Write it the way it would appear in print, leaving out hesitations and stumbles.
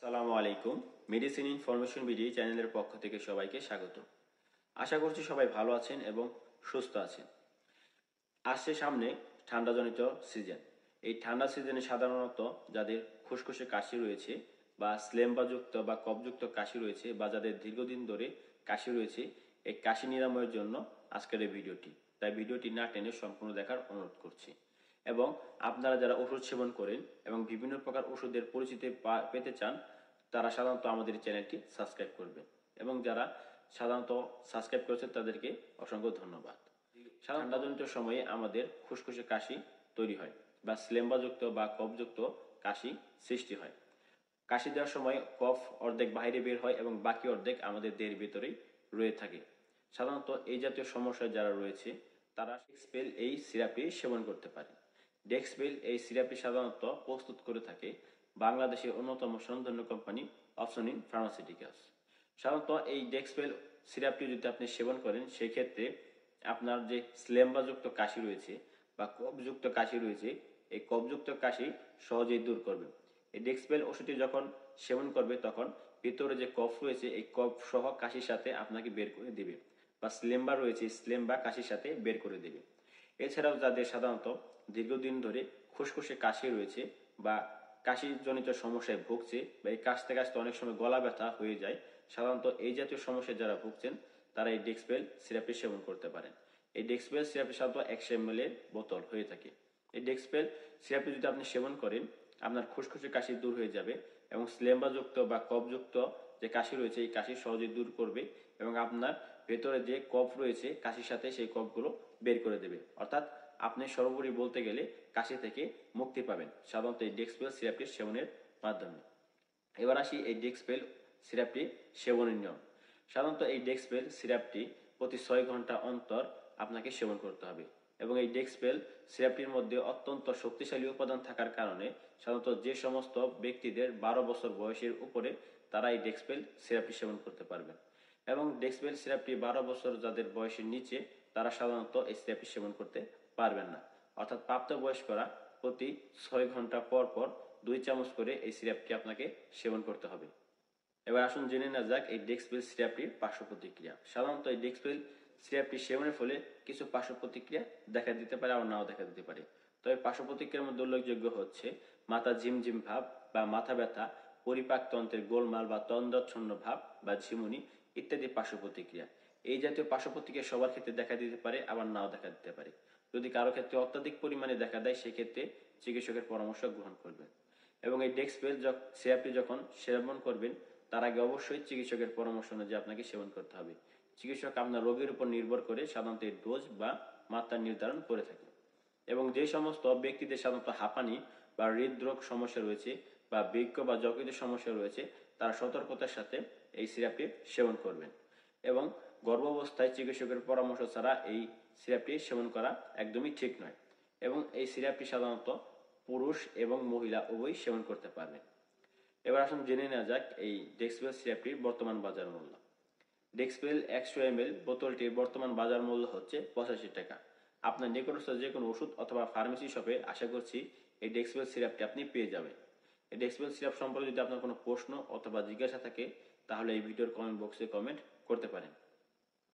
আসসালামু আলাইকুম। Medicine information video চ্যানেলের পক্ষ থেকে সবাইকে স্বাগত। আশা করছি সবাই ভালো আছেন এবং সুস্থ আছেন। আসছে সামনে ঠান্ডাজনিত সিজন। এই ঠান্ডা সিজনে সাধারণত যাদের খুসখুসে কাশি রয়েছে বা স্লেম্বাযুক্ত বা কফযুক্ত কাশি রয়েছে বা যাদের দীর্ঘদিন ধরে কাশি রয়েছে, এই কাশি নিরাময়ের জন্য আজকের এই ভিডিওটি। তাই ভিডিওটি না টেনে সম্পূর্ণ দেখার অনুরোধ করছি। এবং আপনারা যারা ওষুধ সেবন করেন এবং বিভিন্ন প্রকার ওষুধের পরিচিতি পেতে চান, তারা সাধারণত আমাদের চ্যানেলটি সাবস্ক্রাইব করবেন। এবং যারা সাধারণত সাবস্ক্রাইব করেছেন তাদেরকে অসংখ্য ধন্যবাদ। ঠান্ডাজনিত সময়ে আমাদের খুসখুসে কাশি তৈরি হয় বা স্লেম্বাযুক্ত বা কফযুক্ত কাশি সৃষ্টি হয়। কাশি দেওয়ার সময় কফ অর্ধেক বাইরে বের হয় এবং বাকি অর্ধেক আমাদের দেহের ভেতরেই রয়ে থাকে। সাধারণত এই জাতীয় সমস্যায় যারা রয়েছে তারা ডেক্সপেল এই সিরাপটি সেবন করতে পারে। ডেক্সপেল এই সিরাপটি সাধারণত প্রস্তুত করে থাকে বাংলাদেশের অন্যতম স্বনামধন্য কোম্পানি অপশনিন ফার্মাসিউটিক্যালস। সাধারণত এই ডেক্সপেল সিরাপটি যদি আপনি সেবন করেন, সেই ক্ষেত্রে আপনার যে স্লেম্বাযুক্ত কাশি রয়েছে বা কফযুক্ত কাশি রয়েছে, এই কফযুক্ত কাশি সহজেই দূর করবে। এই ডেক্সপেল ওষুধটি যখন সেবন করবে তখন ভিতরে যে কফ রয়েছে এই কফ সহ কাশির সাথে আপনাকে বের করে দেবে, বা স্লেম্বা রয়েছে স্লেম্বা কাশির সাথে বের করে দেবে। এছাড়াও যাদের সাধারণত দীর্ঘদিন ধরে খুসখুসে কাশি রয়েছে বা কাশিজনিত সমস্যায় ভুগছে বা এই কাশতে কাশতে অনেক সময় গলা ব্যথা হয়ে যায়, সাধারণত এই জাতীয় সমস্যায় যারা ভুগছেন তারা এই ডেক্সপেল সিরাপটি সেবন করতে পারেন। এই ডেক্সপেল সিরাপটি সাধারণত 100 ml এর বোতল হয়ে থাকে। এই ডেক্সপেল সিরাপটি যদি আপনি সেবন করেন, আপনার খুসখুসে কাশি দূর হয়ে যাবে এবং স্লেম্বাযুক্ত বা কফযুক্ত যে কাশি রয়েছে এই কাশি সহজেই দূর করবে এবং আপনার ভেতরে যে কফ রয়েছে কাশির সাথে সেই কফগুলো বের করে দেবে। অর্থাৎ আপনি সর্বোপরি বলতে গেলে কাশি থেকে মুক্তি পাবেন সাধারণত এই ডেক্সপেল সিরাপটি সেবনের মাধ্যমে। এবার আসি এই ডেক্সপেল সিরাপটি সেবনের নিয়ম। সাধারণত এই ডেক্সপেল সিরাপটি প্রতি 6 ঘন্টা অন্তর আপনাকে সেবন করতে হবে এবং এই ডেক্সপেল সিরাপটির মধ্যে অত্যন্ত শক্তিশালী উপাদান থাকার কারণে সাধারণত যে সমস্ত ব্যক্তিদের 12 বছর বয়সের উপরে তারা এই ডেক্সপেল সিরাপটি সেবন করতে পারবেন। এবং ডেক্সপেল সিরাপটি 12 বছর যাদের বয়সের নিচে তারা সাধারণত এই সিরাপটি সেবন করতে পারবেন না। অর্থাৎ প্রাপ্তবয়স্করা প্রতি 6 ঘন্টা পর পর 2 চামচ করে এই সিরাপটি আপনাকে সেবন করতে হবে। এবার আসুন জেনে নেওয়া যাক এই ডেক্সপেল সিরাপটির পার্শ্ব প্রতিক্রিয়া। সাধারণত এই ডেক্সপেল সিরাপটি সেবনের ফলে কিছু পার্শ্ব প্রতিক্রিয়া দেখা দিতে পারে, আবার নাও দেখা দিতে পারে। তবে পার্শ্ব প্রতিক্রিয়ার মধ্যে উল্লেখযোগ্য হচ্ছে মাথা ঝিমঝিম ভাব বা মাথা ব্যথা, পরিপাকতন্ত্রের গোলমাল বা তন্দ্রাচ্ছন্ন ভাব বা ঝিমুনি ইত্যাদি পার্শ্ব প্রতিক্রিয়া। এই জাতীয় পার্শ্ব প্রতিক্রিয়া সবার ক্ষেত্রে দেখা দিতে পারে, আবার নাও দেখা দিতে পারে। যদি কারো ক্ষেত্রে অত্যাধিক পরিমাণে দেখা দেয় সেক্ষেত্রে চিকিৎসকের পরামর্শ গ্রহণ করবেন। এবং এই ডেক্সপেল সিরাপটি যখন সেবন করবেন তার আগে অবশ্যই চিকিৎসকের পরামর্শ অনুযায়ী আপনাকে সেবন করতে হবে। চিকিৎসক আপনার রোগের উপর নির্ভর করে সাধারণত এই ডোজ বা মাত্রা নির্ধারণ করে থাকে। এবং যে সমস্ত ব্যক্তিদের সাধারণত হাঁপানি বা হৃদরোগ সমস্যা রয়েছে বা বৃক্ক বা যকৃতের সমস্যা রয়েছে তারা সতর্কতার সাথে এই সিরাপটি সেবন করবেন। এবং গর্ভাবস্থায় চিকিৎসকের পরামর্শ ছাড়া এই সিরাপটি সেবন করা একদমই ঠিক নয়। এবং এই সিরাপটি সাধারণত পুরুষ এবং মহিলা উভয়ই সেবন করতে পারবেন। এবার আসুন জেনে নেওয়া যাক এই ডেক্সপেল সিরাপটির বর্তমান বাজার মূল্য। ডেক্সপেল 100 ml বোতলটির বর্তমান বাজার মূল্য হচ্ছে 85 টাকা। আপনার নিকটস্থ যে কোনো ওষুধ অথবা ফার্মেসি শপে আশা করছি এই ডেক্সপেল সিরাপটি আপনি পেয়ে যাবেন। এই ডেক্সপেল সিরাপ সম্পর্কে যদি আপনার কোনো প্রশ্ন অথবা জিজ্ঞাসা থাকে তাহলে এই ভিডিওর কমেন্ট বক্সে কমেন্ট করতে পারেন।